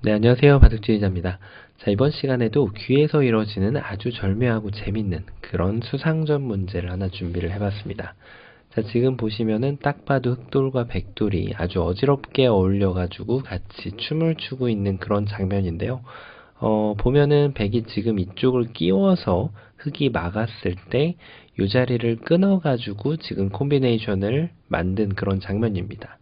네, 안녕하세요. 바둑지휘자입니다. 자, 이번 시간에도 귀에서 이루어지는 아주 절묘하고 재밌는 그런 수상전 문제를 하나 준비를 해봤습니다. 자, 지금 보시면은 딱 봐도 흑돌과 백돌이 아주 어지럽게 어울려가지고 같이 춤을 추고 있는 그런 장면인데요. 보면은 백이 지금 이쪽을 끼워서 흑이 막았을 때 이 자리를 끊어가지고 지금 콤비네이션을 만든 그런 장면입니다.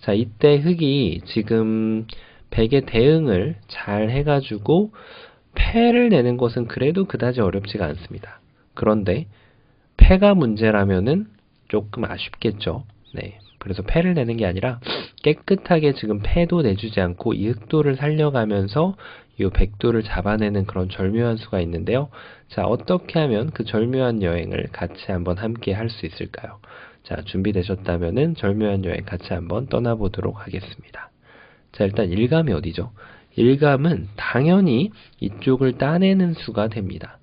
자, 이때 흑이 지금 백의 대응을 잘 해가지고 패를 내는 것은 그래도 그다지 어렵지가 않습니다. 그런데 패가 문제라면은 조금 아쉽겠죠. 네. 그래서 패를 내는 게 아니라 깨끗하게 지금 패도 내주지 않고 이 흑도를 살려가면서 이 백도를 잡아내는 그런 절묘한 수가 있는데요. 자, 어떻게 하면 그 절묘한 여행을 같이 한번 함께 할 수 있을까요? 자, 준비되셨다면은 절묘한 여행 같이 한번 떠나보도록 하겠습니다. 자, 일단 일감이 어디죠? 일감은 당연히 이쪽을 따내는 수가 됩니다.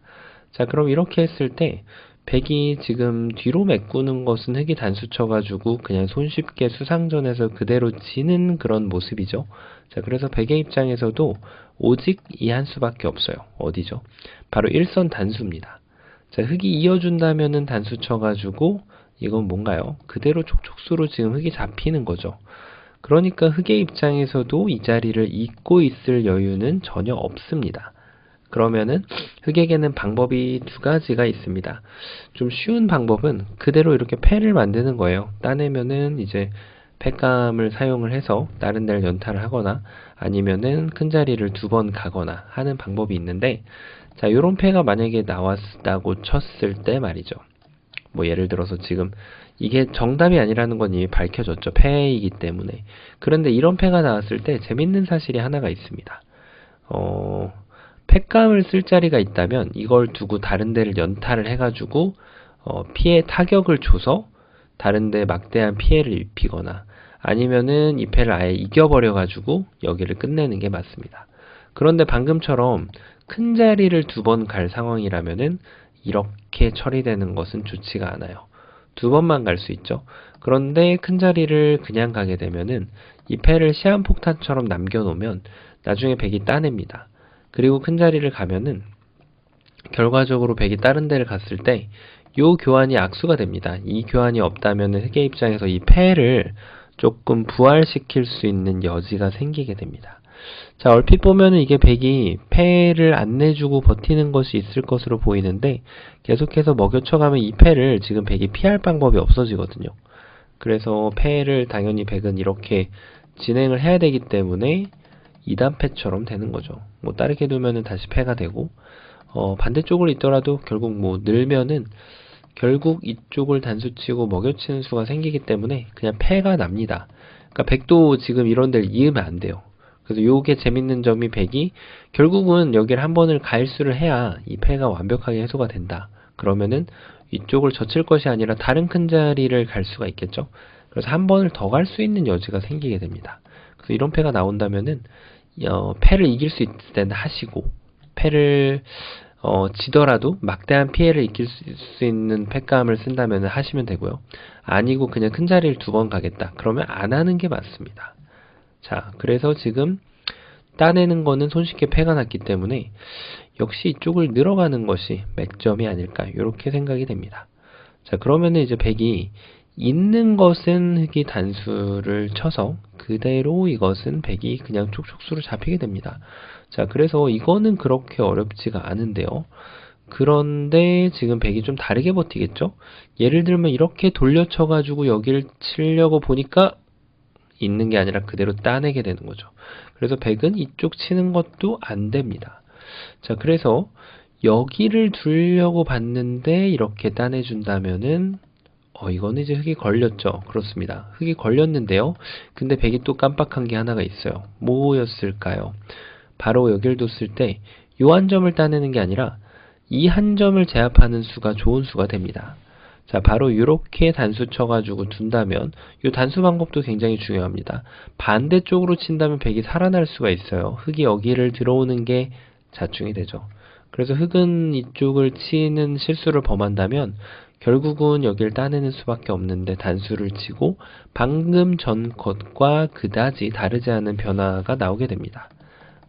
자, 그럼 이렇게 했을 때 백이 지금 뒤로 메꾸는 것은 흑이 단수 쳐가지고 그냥 손쉽게 수상전에서 그대로 지는 그런 모습이죠. 자, 그래서 백의 입장에서도 오직 이 한 수밖에 없어요. 어디죠? 바로 일선 단수입니다. 자, 흑이 이어준다면은 단수 쳐가지고 이건 뭔가요? 그대로 촉촉수로 지금 흑이 잡히는 거죠. 그러니까 흑의 입장에서도 이 자리를 잇고 있을 여유는 전혀 없습니다. 그러면은 흑에게는 방법이 두 가지가 있습니다. 좀 쉬운 방법은 그대로 이렇게 패를 만드는 거예요. 따내면은 이제 패감을 사용을 해서 다른 데를 연타를 하거나 아니면은 큰 자리를 두 번 가거나 하는 방법이 있는데, 자, 요런 패가 만약에 나왔다고 쳤을 때 말이죠. 뭐 예를 들어서 지금 이게 정답이 아니라는 건 이미 밝혀졌죠. 패이기 때문에. 그런데 이런 패가 나왔을 때 재밌는 사실이 하나가 있습니다. 패감을 쓸 자리가 있다면 이걸 두고 다른 데를 연타를 해가지고 피해 타격을 줘서 다른 데 막대한 피해를 입히거나 아니면은 이 패를 아예 이겨버려가지고 여기를 끝내는 게 맞습니다. 그런데 방금처럼 큰 자리를 두 번 갈 상황이라면은 이렇게 처리되는 것은 좋지가 않아요. 두 번만 갈 수 있죠. 그런데 큰 자리를 그냥 가게 되면은 이 패를 시한폭탄처럼 남겨놓으면 나중에 백이 따냅니다. 그리고 큰 자리를 가면은 결과적으로 백이 다른 데를 갔을 때 요 교환이 악수가 됩니다. 이 교환이 없다면은 흑의 입장에서 이 패를 조금 부활시킬 수 있는 여지가 생기게 됩니다. 자, 얼핏 보면은 이게 백이 패를 안 내주고 버티는 것이 있을 것으로 보이는데 계속해서 먹여쳐가면 이 패를 지금 백이 피할 방법이 없어지거든요. 그래서 패를 당연히 백은 이렇게 진행을 해야 되기 때문에 2단패처럼 되는 거죠. 뭐 다르게 두면은 다시 패가 되고 반대쪽으로 있더라도 결국 뭐 늘면은 결국 이쪽을 단수치고 먹여치는 수가 생기기 때문에 그냥 패가 납니다. 그러니까 백도 지금 이런 데를 이으면 안 돼요. 그래서 요게 재밌는 점이 백이 결국은 여기를 한 번을 가일수를 해야 이 패가 완벽하게 해소가 된다. 그러면은 이쪽을 젖힐 것이 아니라 다른 큰 자리를 갈 수가 있겠죠. 그래서 한 번을 더 갈 수 있는 여지가 생기게 됩니다. 그래서 이런 패가 나온다면은 패를 이길 수 있을 때는 하시고 패를 지더라도 막대한 피해를 입힐 수 있는 패감을 쓴다면 하시면 되고요. 아니고 그냥 큰 자리를 두 번 가겠다. 그러면 안 하는 게 맞습니다. 자, 그래서 지금 따내는 거는 손쉽게 패가 났기 때문에 역시 이쪽을 늘어가는 것이 맥점이 아닐까 이렇게 생각이 됩니다. 자, 그러면은 이제 백이 있는 것은 흑이 단수를 쳐서 그대로 이것은 백이 그냥 촉촉수로 잡히게 됩니다. 자, 그래서 이거는 그렇게 어렵지가 않은데요. 그런데 지금 백이 좀 다르게 버티겠죠? 예를 들면 이렇게 돌려쳐가지고 여기를 치려고 보니까 있는 게 아니라 그대로 따내게 되는 거죠. 그래서 백은 이쪽 치는 것도 안 됩니다. 자, 그래서 여기를 두려고 봤는데 이렇게 따내준다면은 이거는 이제 흑이 걸렸죠. 그렇습니다. 흑이 걸렸는데요. 근데 백이 또 깜빡한 게 하나가 있어요. 뭐였을까요? 바로 여기를 뒀을 때 이 한 점을 따내는 게 아니라 이 한 점을 제압하는 수가 좋은 수가 됩니다. 자, 바로 이렇게 단수 쳐가지고 둔다면 이 단수 방법도 굉장히 중요합니다. 반대쪽으로 친다면 백이 살아날 수가 있어요. 흑이 여기를 들어오는 게 자충이 되죠. 그래서 흑은 이쪽을 치는 실수를 범한다면 결국은 여기를 따내는 수밖에 없는데 단수를 치고 방금 전 것과 그다지 다르지 않은 변화가 나오게 됩니다.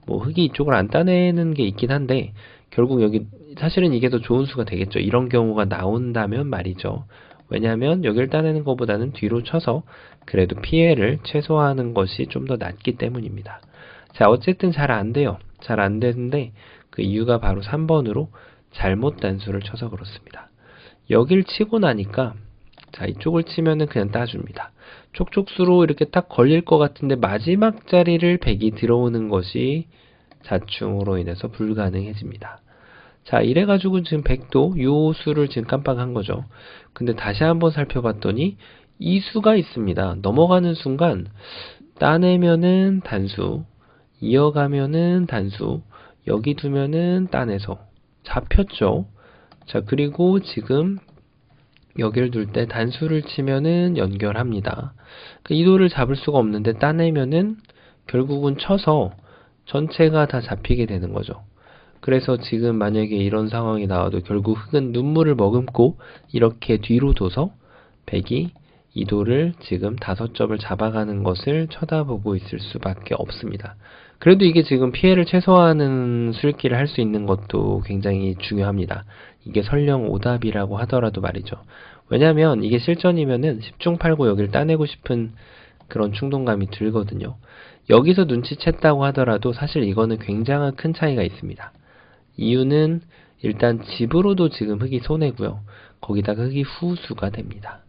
뭐 흑이 이쪽을 안 따내는 게 있긴 한데 결국 여기 사실은 이게 더 좋은 수가 되겠죠. 이런 경우가 나온다면 말이죠. 왜냐하면 여기를 따내는 것보다는 뒤로 쳐서 그래도 피해를 최소화하는 것이 좀 더 낫기 때문입니다. 자, 어쨌든 잘 안 돼요. 잘 안 되는데 그 이유가 바로 3번으로 잘못 단수를 쳐서 그렇습니다. 여길 치고 나니까 자, 이쪽을 치면은 그냥 따줍니다. 촉촉수로 이렇게 딱 걸릴 것 같은데 마지막 자리를 백이 들어오는 것이 자충으로 인해서 불가능해집니다. 자, 이래가지고 지금 백도 요 수를 지금 깜빡한 거죠. 근데 다시 한번 살펴봤더니 이 수가 있습니다. 넘어가는 순간 따내면은 단수, 이어가면은 단수, 여기 두면은 따내서 잡혔죠. 자, 그리고 지금 여기를 둘 때 단수를 치면은 연결합니다. 그 이도를 잡을 수가 없는데 따내면은 결국은 쳐서 전체가 다 잡히게 되는 거죠. 그래서 지금 만약에 이런 상황이 나와도 결국 흑은 눈물을 머금고 이렇게 뒤로 둬서 백이 이도를 지금 5점을 잡아가는 것을 쳐다보고 있을 수밖에 없습니다. 그래도 이게 지금 피해를 최소화하는 술기를 할 수 있는 것도 굉장히 중요합니다. 이게 설령 오답이라고 하더라도 말이죠. 왜냐면 이게 실전이면은 10중 8구 여기를 따내고 싶은 그런 충동감이 들거든요. 여기서 눈치챘다고 하더라도 사실 이거는 굉장한 큰 차이가 있습니다. 이유는 일단 집으로도 지금 흑이 손해고요. 거기다가 흑이 후수가 됩니다.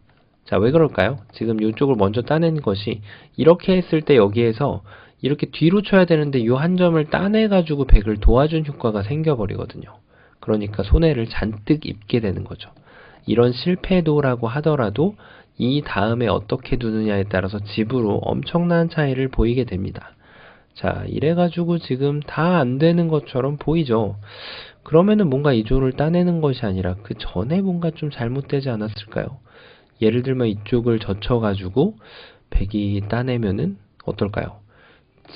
자, 왜 그럴까요? 지금 이쪽을 먼저 따낸 것이 이렇게 했을 때 여기에서 이렇게 뒤로 쳐야 되는데 이 한 점을 따내가지고 백을 도와준 효과가 생겨버리거든요. 그러니까 손해를 잔뜩 입게 되는 거죠. 이런 실패도라고 하더라도 이 다음에 어떻게 두느냐에 따라서 집으로 엄청난 차이를 보이게 됩니다. 자, 이래가지고 지금 다 안 되는 것처럼 보이죠. 그러면은 뭔가 이 조를 따내는 것이 아니라 그 전에 뭔가 좀 잘못되지 않았을까요? 예를 들면 이쪽을 젖혀가지고 백이 따내면은 어떨까요?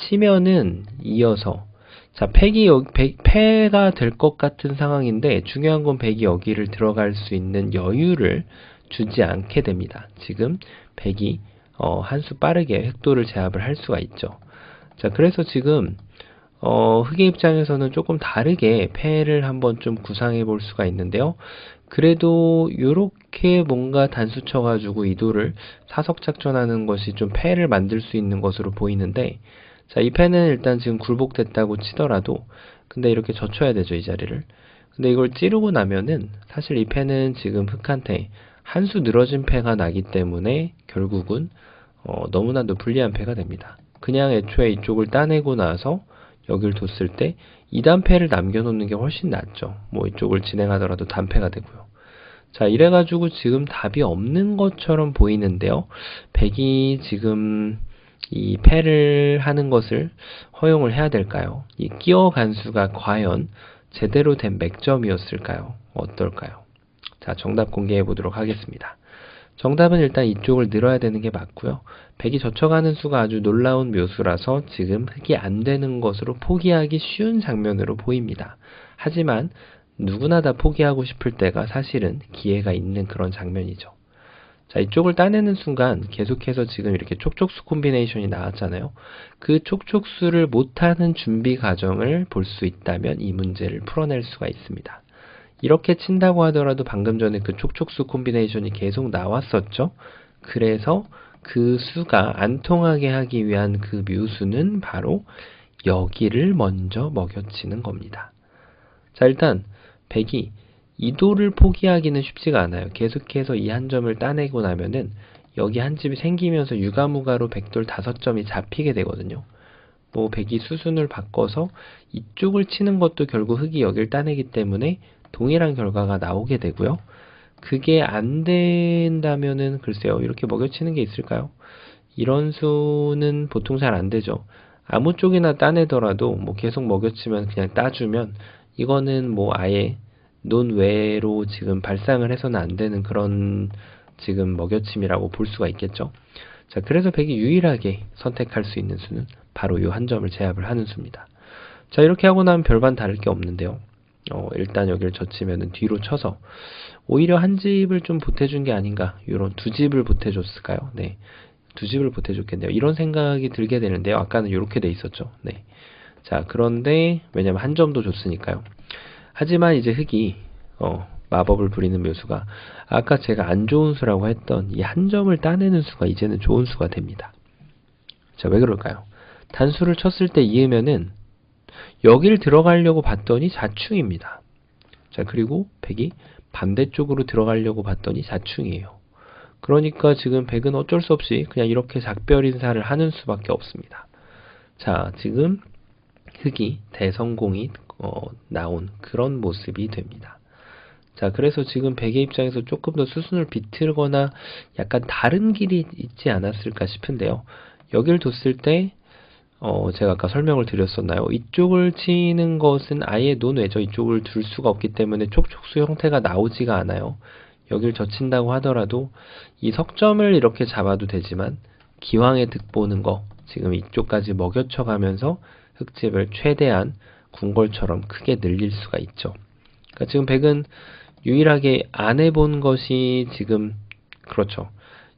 치면은 이어서 자, 패가 될 것 같은 상황인데 중요한 건 백이 여기를 들어갈 수 있는 여유를 주지 않게 됩니다. 지금 백이 한 수 빠르게 획도를 제압을 할 수가 있죠. 자, 그래서 지금 흑의 입장에서는 조금 다르게 패를 한번 좀 구상해 볼 수가 있는데요. 그래도 요렇게 뭔가 단수 쳐가지고 이도를 사석 작전하는 것이 좀 패를 만들 수 있는 것으로 보이는데 자, 이 패는 일단 지금 굴복됐다고 치더라도 근데 이렇게 젖혀야 되죠, 이 자리를. 근데 이걸 찌르고 나면은 사실 이 패는 지금 흑한테 한 수 늘어진 패가 나기 때문에 결국은 너무나도 불리한 패가 됩니다. 그냥 애초에 이쪽을 따내고 나서 여길 뒀을 때 2단패를 남겨놓는 게 훨씬 낫죠. 뭐 이쪽을 진행하더라도 단패가 되고요. 자, 이래가지고 지금 답이 없는 것처럼 보이는데요. 백이 지금 이 패를 하는 것을 허용을 해야 될까요? 이 끼어 간수가 과연 제대로 된 맥점이었을까요? 어떨까요? 자, 정답 공개해 보도록 하겠습니다. 정답은 일단 이쪽을 늘어야 되는 게 맞고요. 백이 젖혀가는 수가 아주 놀라운 묘수라서 지금 흑이 안 되는 것으로 포기하기 쉬운 장면으로 보입니다. 하지만 누구나 다 포기하고 싶을 때가 사실은 기회가 있는 그런 장면이죠. 자, 이쪽을 따내는 순간 계속해서 지금 이렇게 촉촉수 콤비네이션이 나왔잖아요. 그 촉촉수를 못하는 준비 과정을 볼 수 있다면 이 문제를 풀어낼 수가 있습니다. 이렇게 친다고 하더라도 방금 전에 그 촉촉수 콤비네이션이 계속 나왔었죠. 그래서 그 수가 안 통하게 하기 위한 그 묘수는 바로 여기를 먼저 먹여치는 겁니다. 자, 일단 백이 이도를 포기하기는 쉽지가 않아요. 계속해서 이 한 점을 따내고 나면은 여기 한 집이 생기면서 유가무가로 백돌 5점이 잡히게 되거든요. 뭐 백이 수순을 바꿔서 이쪽을 치는 것도 결국 흑이 여기를 따내기 때문에 동일한 결과가 나오게 되고요. 그게 안 된다면은 글쎄요, 이렇게 먹여치는 게 있을까요? 이런 수는 보통 잘 안 되죠. 아무 쪽이나 따내더라도 뭐 계속 먹여치면 그냥 따주면 이거는 뭐 아예 논외로 지금 발상을 해서는 안 되는 그런 지금 먹여침이라고 볼 수가 있겠죠. 자, 그래서 백이 유일하게 선택할 수 있는 수는 바로 이 한 점을 제압을 하는 수입니다. 자, 이렇게 하고 나면 별반 다를 게 없는데요. 일단 여기를 젖히면은 뒤로 쳐서 오히려 한 집을 좀 보태준 게 아닌가, 이런 두 집을 보태줬을까요? 네, 두 집을 보태줬겠네요. 이런 생각이 들게 되는데요. 아까는 이렇게 돼 있었죠. 네. 자, 그런데 왜냐면 한 점도 줬으니까요. 하지만 이제 흙이 마법을 부리는 묘수가 아까 제가 안 좋은 수라고 했던 이 한 점을 따내는 수가 이제는 좋은 수가 됩니다. 자, 왜 그럴까요? 단수를 쳤을 때 이으면은 여길 들어가려고 봤더니 자충입니다. 자, 그리고 백이 반대쪽으로 들어가려고 봤더니 자충이에요. 그러니까 지금 백은 어쩔 수 없이 그냥 이렇게 작별 인사를 하는 수밖에 없습니다. 자, 지금 흙이 대성공이 나온 그런 모습이 됩니다. 자, 그래서 지금 백의 입장에서 조금 더 수순을 비틀거나 약간 다른 길이 있지 않았을까 싶은데요. 여길 뒀을 때 제가 아까 설명을 드렸었나요? 이쪽을 치는 것은 아예 논외죠. 이쪽을 둘 수가 없기 때문에 촉촉수 형태가 나오지가 않아요. 여길 젖힌다고 하더라도 이 석점을 이렇게 잡아도 되지만 기왕에 득 보는 거 지금 이쪽까지 먹여쳐 가면서 흙집을 최대한 궁궐처럼 크게 늘릴 수가 있죠. 그러니까 지금 백은 유일하게 안 해본 것이 지금 그렇죠.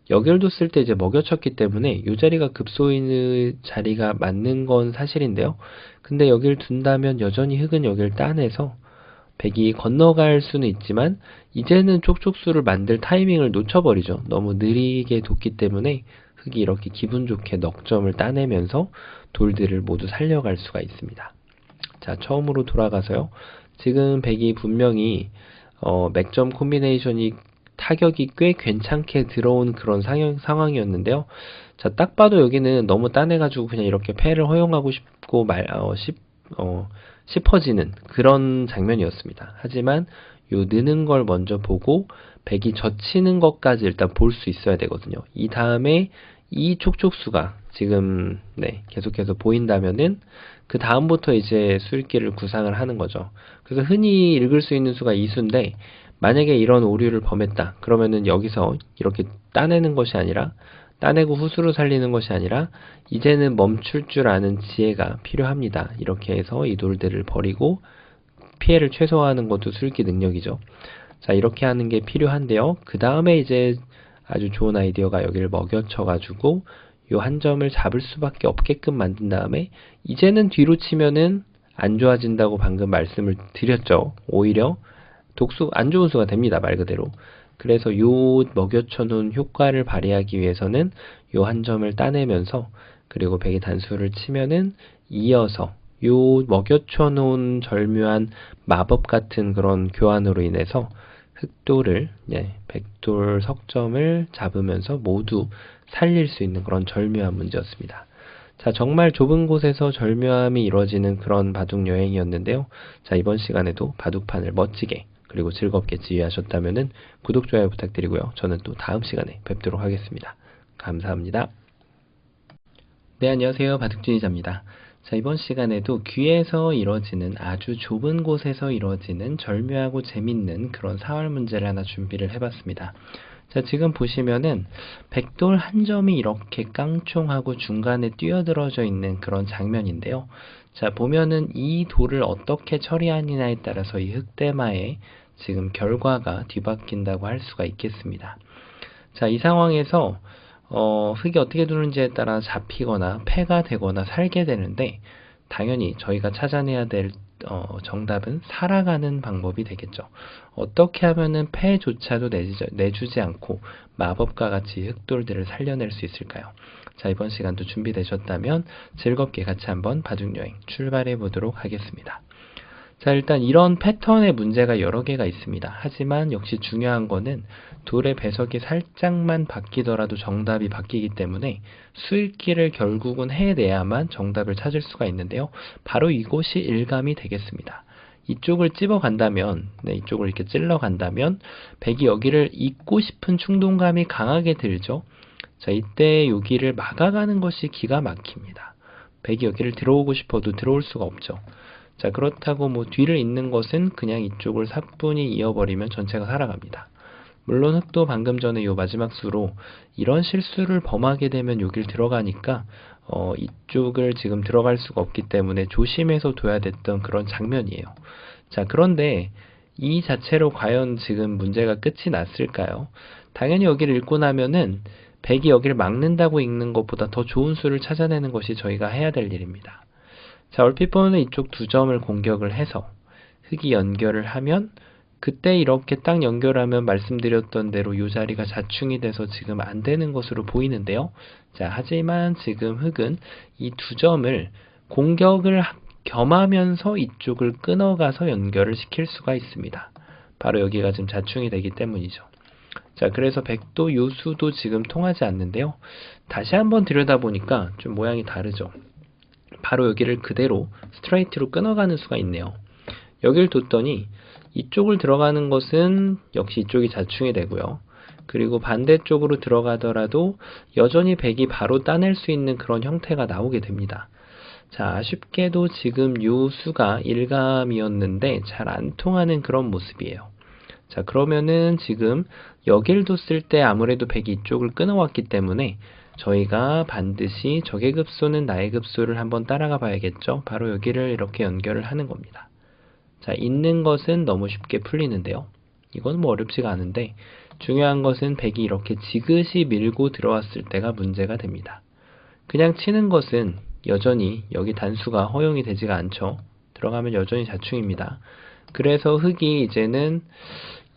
여길 뒀을 때 이제 먹여쳤기 때문에 이 자리가 급소인의 자리가 맞는 건 사실인데요. 근데 여길 둔다면 여전히 흙은 여길 따내서 백이 건너갈 수는 있지만 이제는 촉촉수를 만들 타이밍을 놓쳐버리죠. 너무 느리게 뒀기 때문에 흙이 이렇게 기분 좋게 넉 점을 따내면서 돌들을 모두 살려갈 수가 있습니다. 자, 처음으로 돌아가서요. 지금 백이 분명히 맥점 콤비네이션이 타격이 꽤 괜찮게 들어온 그런 상황이었는데요. 자, 딱 봐도 여기는 너무 따내가지고 그냥 이렇게 패를 허용하고 싶고 싶어지는 그런 장면이었습니다. 하지만 요 느는 걸 먼저 보고 백이 젖히는 것까지 일단 볼 수 있어야 되거든요. 이 다음에 이 촉촉수가 지금 계속해서 보인다면은 그 다음부터 이제 수익기를 구상을 하는 거죠. 그래서 흔히 읽을 수 있는 수가 2수인데 만약에 이런 오류를 범했다. 그러면은 여기서 이렇게 따내는 것이 아니라 따내고 후수로 살리는 것이 아니라 이제는 멈출 줄 아는 지혜가 필요합니다. 이렇게 해서 이 돌들을 버리고 피해를 최소화하는 것도 술기 능력이죠. 자, 이렇게 하는 게 필요한데요. 그 다음에 이제 아주 좋은 아이디어가 여기를 먹여쳐 가지고 요 한 점을 잡을 수밖에 없게끔 만든 다음에 이제는 뒤로 치면은 안 좋아진다고 방금 말씀을 드렸죠. 오히려 독수 안 좋은 수가 됩니다. 말 그대로. 그래서 요 먹여쳐 놓은 효과를 발휘하기 위해서는 요 한 점을 따내면서 그리고 백의 단수를 치면은 이어서 요 먹여쳐 놓은 절묘한 마법 같은 그런 교환으로 인해서 흑돌을 백돌 석점을 잡으면서 모두 살릴 수 있는 그런 절묘한 문제였습니다. 자, 정말 좁은 곳에서 절묘함이 이루어지는 그런 바둑 여행이었는데요. 자, 이번 시간에도 바둑판을 멋지게 그리고 즐겁게 지휘하셨다면 구독, 좋아요 부탁드리고요. 저는 또 다음 시간에 뵙도록 하겠습니다. 감사합니다. 네, 안녕하세요. 바둑진이자입니다. 자, 이번 시간에도 귀에서 이루어지는 아주 좁은 곳에서 이루어지는 절묘하고 재밌는 그런 사활 문제를 하나 준비를 해봤습니다. 자, 지금 보시면은 백돌 한 점이 이렇게 깡총하고 중간에 뛰어들어져 있는 그런 장면인데요. 자, 보면은 이 돌을 어떻게 처리하느냐에 따라서 이 흑대마의 지금 결과가 뒤바뀐다고 할 수가 있겠습니다. 자, 이 상황에서 흙이 어떻게 두는지에 따라 잡히거나 패가 되거나 살게 되는데 당연히 저희가 찾아내야 될 정답은 살아가는 방법이 되겠죠. 어떻게 하면은 패조차도 내주지 않고 마법과 같이 흑돌들을 살려낼 수 있을까요? 자, 이번 시간도 준비되셨다면 즐겁게 같이 한번 바둑여행 출발해 보도록 하겠습니다. 자, 일단 이런 패턴의 문제가 여러 개가 있습니다. 하지만 역시 중요한 거는 돌의 배석이 살짝만 바뀌더라도 정답이 바뀌기 때문에 수읽기를 결국은 해내야만 정답을 찾을 수가 있는데요. 바로 이곳이 일감이 되겠습니다. 이쪽을 찝어간다면, 이쪽을 이렇게 찔러간다면 백이 여기를 잇고 싶은 충동감이 강하게 들죠. 자, 이때 여기를 막아가는 것이 기가 막힙니다. 백이 여기를 들어오고 싶어도 들어올 수가 없죠. 자, 그렇다고 뭐 뒤를 잇는 것은 그냥 이쪽을 사뿐히 이어버리면 전체가 살아갑니다. 물론 흑도 방금 전에 요 마지막 수로 이런 실수를 범하게 되면 여길 들어가니까 이쪽을 지금 들어갈 수가 없기 때문에 조심해서 둬야 됐던 그런 장면이에요. 자, 그런데 이 자체로 과연 지금 문제가 끝이 났을까요? 당연히 여기를 읽고 나면은 백이 여기를 막는다고 읽는 것보다 더 좋은 수를 찾아내는 것이 저희가 해야 될 일입니다. 자, 얼핏 보면 이쪽 두 점을 공격을 해서 흙이 연결을 하면 그때 이렇게 딱 연결하면 말씀드렸던 대로 이 자리가 자충이 돼서 지금 안 되는 것으로 보이는데요. 자, 하지만 지금 흙은 이 두 점을 공격을 겸하면서 이쪽을 끊어가서 연결을 시킬 수가 있습니다. 바로 여기가 지금 자충이 되기 때문이죠. 자, 그래서 백도 요수도 지금 통하지 않는데요. 다시 한번 들여다보니까 좀 모양이 다르죠. 바로 여기를 그대로 스트레이트로 끊어가는 수가 있네요. 여길 뒀더니 이쪽을 들어가는 것은 역시 이쪽이 자충이 되고요. 그리고 반대쪽으로 들어가더라도 여전히 백이 바로 따낼 수 있는 그런 형태가 나오게 됩니다. 자, 아쉽게도 지금 요 수가 일감이었는데 잘 안 통하는 그런 모습이에요. 자, 그러면은 지금 여길 뒀을 때 아무래도 백이 이쪽을 끊어왔기 때문에 저희가 반드시 적의 급소는 나의 급소를 한번 따라가 봐야겠죠. 바로 여기를 이렇게 연결을 하는 겁니다. 자, 있는 것은 너무 쉽게 풀리는데요. 이건 뭐 어렵지가 않은데 중요한 것은 백이 이렇게 지그시 밀고 들어왔을 때가 문제가 됩니다. 그냥 치는 것은 여전히 여기 단수가 허용이 되지가 않죠. 들어가면 여전히 자충입니다. 그래서 흙이 이제는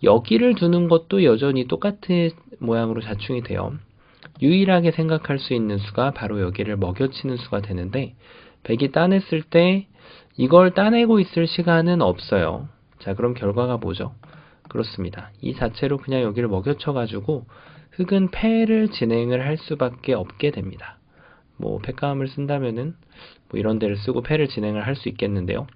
여기를 두는 것도 여전히 똑같은 모양으로 자충이 돼요. 유일하게 생각할 수 있는 수가 바로 여기를 먹여치는 수가 되는데 백이 따냈을 때 이걸 따내고 있을 시간은 없어요. 자, 그럼 결과가 뭐죠? 그렇습니다. 이 자체로 그냥 여기를 먹여쳐 가지고 흙은 패를 진행을 할 수밖에 없게 됩니다. 뭐 패감을 쓴다면은 뭐 이런 데를 쓰고 패를 진행을 할 수 있겠는데요.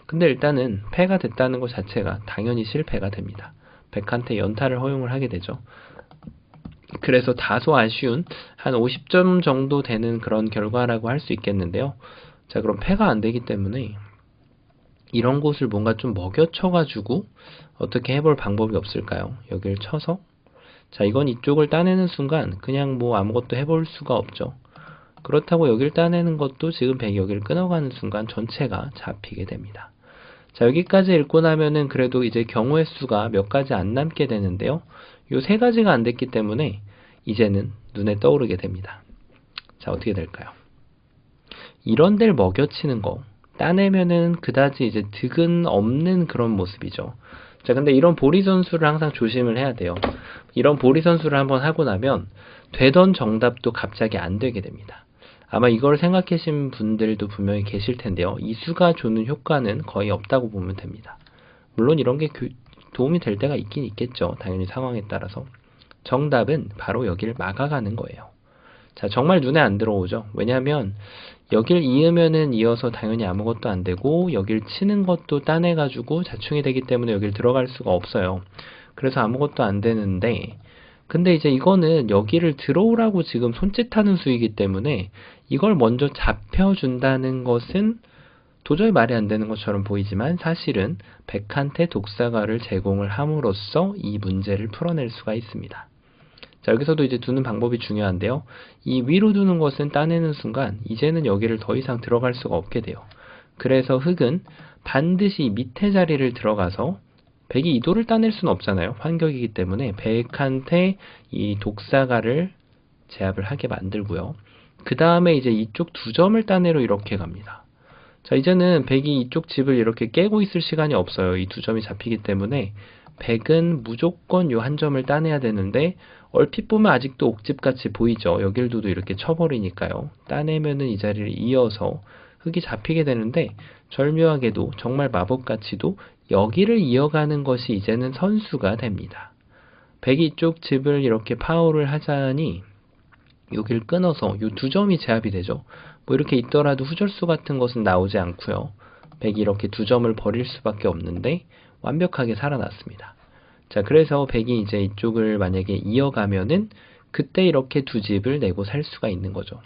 근데 일단은 패가 됐다는 것 자체가 당연히 실패가 됩니다. 백한테 연타를 허용을 하게 되죠. 그래서 다소 아쉬운 한 50점 정도 되는 그런 결과라고 할 수 있겠는데요. 자, 그럼 패가 안 되기 때문에 이런 곳을 뭔가 좀 먹여쳐 가지고 어떻게 해볼 방법이 없을까요? 여기를 쳐서 자, 이건 이쪽을 따내는 순간 그냥 뭐 아무것도 해볼 수가 없죠. 그렇다고 여기를 따내는 것도 지금 백이 여기를 끊어가는 순간 전체가 잡히게 됩니다. 자, 여기까지 읽고 나면은 그래도 이제 경우의 수가 몇 가지 안 남게 되는데요. 요 세 가지가 안 됐기 때문에 이제는 눈에 떠오르게 됩니다. 자, 어떻게 될까요? 이런 데를 먹여치는 거 따내면은 그다지 이제 득은 없는 그런 모습이죠. 자, 근데 이런 보리 선수를 항상 조심을 해야 돼요. 이런 보리 선수를 한번 하고 나면 되던 정답도 갑자기 안 되게 됩니다. 아마 이걸 생각하신 분들도 분명히 계실 텐데요. 이 수가 주는 효과는 거의 없다고 보면 됩니다. 물론 이런 게 도움이 될 때가 있긴 있겠죠. 당연히 상황에 따라서. 정답은 바로 여기를 막아가는 거예요. 자, 정말 눈에 안 들어오죠. 왜냐하면 여길 이으면은 이어서 당연히 아무것도 안 되고 여길 치는 것도 따내가지고 자충이 되기 때문에 여길 들어갈 수가 없어요. 그래서 아무것도 안 되는데 근데 이제 이거는 여기를 들어오라고 지금 손짓하는 수이기 때문에 이걸 먼저 잡혀준다는 것은 도저히 말이 안 되는 것처럼 보이지만 사실은 백한테 독사가를 제공을 함으로써 이 문제를 풀어낼 수가 있습니다. 자, 여기서도 이제 두는 방법이 중요한데요. 이 위로 두는 것은 따내는 순간 이제는 여기를 더 이상 들어갈 수가 없게 돼요. 그래서 흙은 반드시 밑에 자리를 들어가서 백이 이도를 따낼 수는 없잖아요. 환격이기 때문에 백한테 이 독사가를 제압을 하게 만들고요. 그 다음에 이제 이쪽 두 점을 따내러 이렇게 갑니다. 자, 이제는 백이 이쪽 집을 이렇게 깨고 있을 시간이 없어요. 이 두 점이 잡히기 때문에 백은 무조건 요 한 점을 따내야 되는데 얼핏 보면 아직도 옥집같이 보이죠. 여길 두도 이렇게 쳐버리니까요. 따내면은 이 자리를 이어서 흙이 잡히게 되는데 절묘하게도 정말 마법같이도 여기를 이어가는 것이 이제는 선수가 됩니다. 백이 이쪽 집을 이렇게 파워를 하자니 여기를 끊어서 이 두 점이 제압이 되죠. 뭐 이렇게 있더라도 후절수 같은 것은 나오지 않고요. 백이 이렇게 두 점을 버릴 수밖에 없는데 완벽하게 살아났습니다. 자, 그래서 백이 이제 이쪽을 만약에 이어가면은 그때 이렇게 두 집을 내고 살 수가 있는 거죠.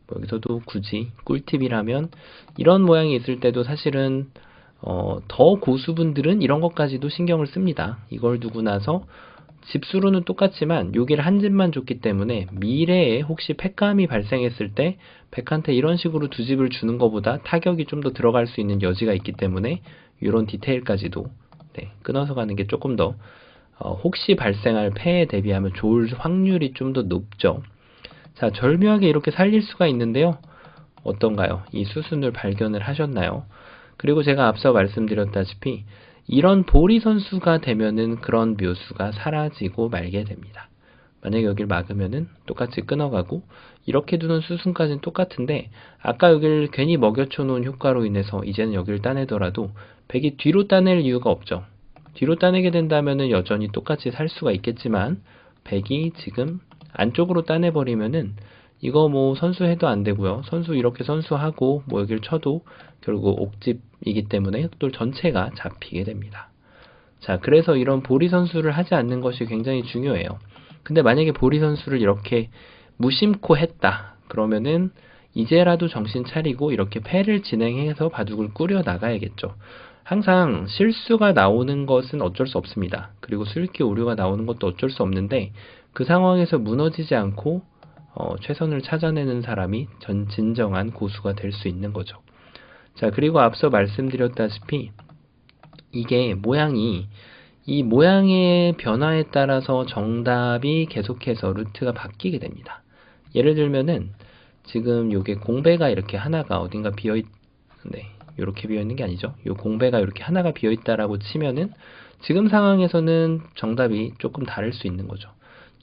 뭐 여기서도 굳이 꿀팁이라면 이런 모양이 있을 때도 사실은 더 고수분들은 이런 것까지도 신경을 씁니다. 이걸 두고 나서 집수로는 똑같지만 여기를 한 집만 줬기 때문에 미래에 혹시 패감이 발생했을 때 백한테 이런 식으로 두 집을 주는 것보다 타격이 좀 더 들어갈 수 있는 여지가 있기 때문에 이런 디테일까지도 끊어서 가는 게 조금 더 혹시 발생할 패에 대비하면 좋을 확률이 좀 더 높죠. 자, 절묘하게 이렇게 살릴 수가 있는데요. 어떤가요? 이 수순을 발견을 하셨나요? 그리고 제가 앞서 말씀드렸다시피 이런 보리 선수가 되면은 그런 묘수가 사라지고 말게 됩니다. 만약에 여길 막으면은 똑같이 끊어가고 이렇게 두는 수순까지는 똑같은데 아까 여길 괜히 먹여쳐 놓은 효과로 인해서 이제는 여기를 따내더라도 백이 뒤로 따낼 이유가 없죠. 뒤로 따내게 된다면은 여전히 똑같이 살 수가 있겠지만 백이 지금 안쪽으로 따내버리면은 이거 뭐 선수해도 안 되고요. 선수 이렇게 선수하고 뭐 여길 쳐도 결국 옥집이기 때문에 흑돌 전체가 잡히게 됩니다. 자, 그래서 이런 보리 선수를 하지 않는 것이 굉장히 중요해요. 근데 만약에 보리 선수를 이렇게 무심코 했다. 그러면은 이제라도 정신 차리고 이렇게 패를 진행해서 바둑을 꾸려 나가야겠죠. 항상 실수가 나오는 것은 어쩔 수 없습니다. 그리고 수익기 오류가 나오는 것도 어쩔 수 없는데 그 상황에서 무너지지 않고 최선을 찾아내는 사람이 진정한 고수가 될 수 있는 거죠. 자, 그리고 앞서 말씀드렸다시피 이게 이 모양의 변화에 따라서 정답이 계속해서 루트가 바뀌게 됩니다. 예를 들면은 지금 요게 공배가 이렇게 하나가 어딘가 네, 이렇게 비어 있는 게 아니죠. 요 공배가 이렇게 하나가 비어 있다라고 치면은 지금 상황에서는 정답이 조금 다를 수 있는 거죠.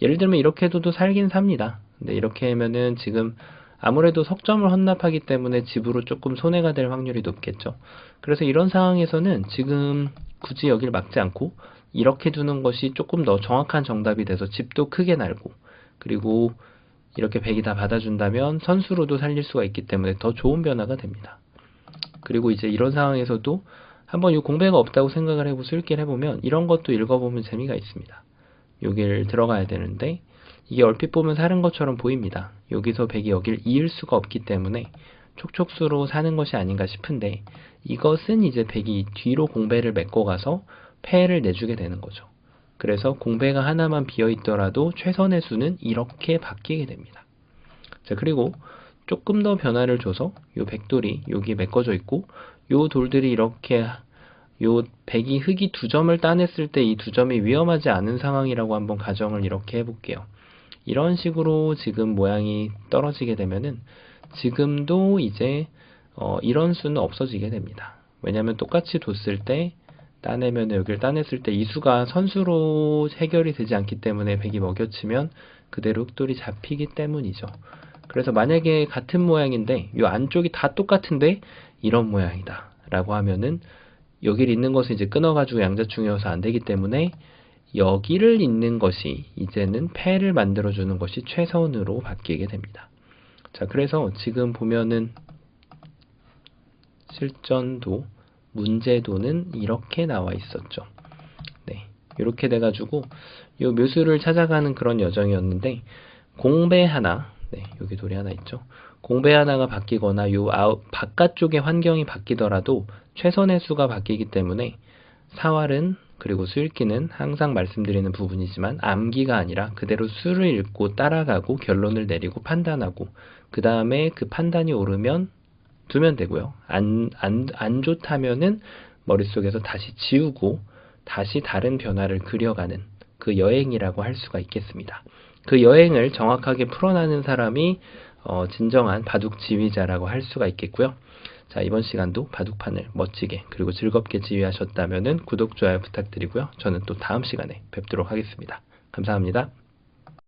예를 들면 이렇게 해도 살긴 삽니다. 근데 이렇게 하면은 지금 아무래도 석점을 헌납하기 때문에 집으로 조금 손해가 될 확률이 높겠죠. 그래서 이런 상황에서는 지금 굳이 여길 막지 않고 이렇게 두는 것이 조금 더 정확한 정답이 돼서 집도 크게 날고 그리고 이렇게 백이 다 받아준다면 선수로도 살릴 수가 있기 때문에 더 좋은 변화가 됩니다. 그리고 이제 이런 상황에서도 한번 이 공배가 없다고 생각을 해보고 술기를 해보면 이런 것도 읽어보면 재미가 있습니다. 여길 들어가야 되는데 이게 얼핏 보면 사는 것처럼 보입니다. 여기서 백이 여길 이을 수가 없기 때문에 촉촉수로 사는 것이 아닌가 싶은데 이것은 이제 백이 뒤로 공배를 메꿔가서 패를 내주게 되는 거죠. 그래서 공배가 하나만 비어 있더라도 최선의 수는 이렇게 바뀌게 됩니다. 자, 그리고 조금 더 변화를 줘서 요 백돌이 여기 메꿔져 있고 요 돌들이 이렇게 요 백이 흙이 두 점을 따냈을 때 이 두 점이 위험하지 않은 상황이라고 한번 가정을 이렇게 해볼게요. 이런 식으로 지금 모양이 떨어지게 되면은 지금도 이제 이런 수는 없어지게 됩니다. 왜냐하면 똑같이 뒀을 때 따내면 여기를 따냈을 때 이 수가 선수로 해결이 되지 않기 때문에 백이 먹여치면 그대로 흑돌이 잡히기 때문이죠. 그래서 만약에 같은 모양인데 이 안쪽이 다 똑같은데 이런 모양이다 라고 하면은 여기를 잇는 것은 이제 끊어가지고 양자충이어서 안 되기 때문에 여기를 잇는 것이 이제는 패를 만들어주는 것이 최선으로 바뀌게 됩니다. 자, 그래서 지금 보면은 실전도, 문제도는 이렇게 나와 있었죠. 네, 이렇게 돼가지고 이 묘수를 찾아가는 그런 여정이었는데 공배 하나, 네, 여기 돌이 하나 있죠. 공배 하나가 바뀌거나 요 바깥쪽의 환경이 바뀌더라도 최선의 수가 바뀌기 때문에 사활은 그리고 수읽기는 항상 말씀드리는 부분이지만 암기가 아니라 그대로 수를 읽고 따라가고 결론을 내리고 판단하고 그 다음에 그 판단이 오르면 두면 되고요. 안 좋다면은 머릿속에서 다시 지우고 다시 다른 변화를 그려가는 그 여행이라고 할 수가 있겠습니다. 그 여행을 정확하게 풀어나는 사람이 진정한 바둑 지휘자라고 할 수가 있겠고요. 자, 이번 시간도 바둑판을 멋지게 그리고 즐겁게 지휘하셨다면 구독, 좋아요 부탁드리고요. 저는 또 다음 시간에 뵙도록 하겠습니다. 감사합니다.